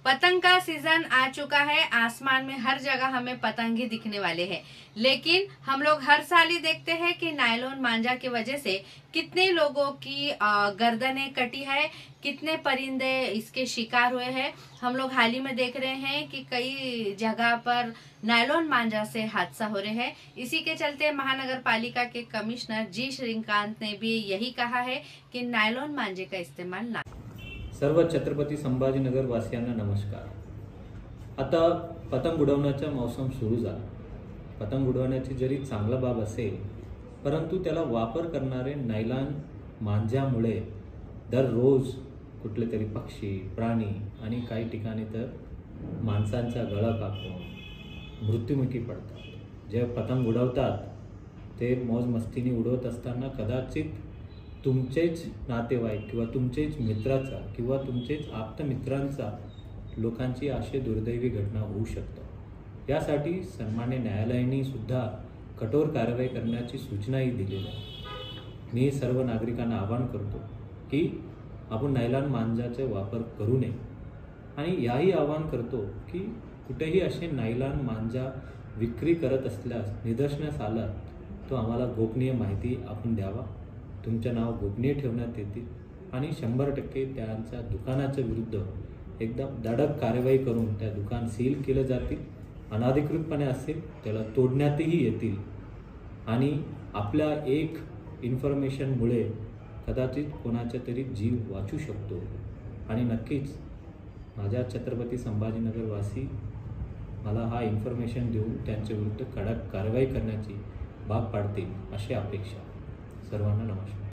पतंग का सीजन आ चुका है। आसमान में हर जगह हमें पतंग ही दिखने वाले हैं, लेकिन हम लोग हर साल ही देखते हैं कि नायलॉन मांझा की वजह से कितने लोगों की गर्दनें कटी है, कितने परिंदे इसके शिकार हुए हैं। हम लोग हाल ही में देख रहे हैं कि कई जगह पर नायलॉन मांझा से हादसा हो रहे हैं। इसी के चलते महानगर पालिका के कमिश्नर जी श्रीकांत ने भी यही कहा है कि नायलॉन मांझे का इस्तेमाल ना। सर्व छत्रपती संभाजीनगर वासियांना नमस्कार। आता पतंग उडवण्याचा मौसम सुरू झाला। पतंग उडवण्याची जरी चांगला बाब असेल, परंतु त्याला वापर करणारे नायलॉन मांझ्यामुळे दररोज कुठले तरी पक्षी, प्राणी आणि काही ठिकाणी तर माणसांचा गळा कापून मृत्युमुखी पडतात। जे पतंग उडवतात ते मौज मस्तीने उडवत असताना कदाचित तुमचेच नातेवाईक किंवा तुमचेच मित्राचा किंवा तुमचेच आप्तमित्रांचा लोकांची अशी दुर्दैवी घटना होऊ शकते। यासाठी सन्मान्य न्यायालयाने सुद्धा कठोर कारवाई करण्याची सूचनाही दिलेली आहे। मी सर्व नागरिकांना आवाहन करतो की आपण नायलॉन मांझाचा वापर करू नये आणि याही आवाहन करतो की कुठेही असे नायलॉन मांझा विक्री करत असल्यास निदर्शनास आला तो आम्हाला गोपनीय माहिती आपण द्यावा। तुमचे नाव गोपनीय ठेवण्यात येतील आणि 100% त्यांच्या दुकानाच्या विरुद्ध एकदम धडक कारवाई करून त्या दुकान सील केले जातील। अनाधिकृतपणे असेल त्याला तोडण्यातही येतील आणि आपल्या एक इन्फॉर्मेशनमुळे कदाचित कोणाचा तरी जीव वाचू शकतो आणि नक्कीच माझ्या छत्रपती संभाजीनगर वासी मला हा इन्फॉर्मेशन देऊन त्यांच्या विरुद्ध कडक कारवाई करण्याची भाग पाडतील अशी अपेक्षा। सर्वांना नमस्कार।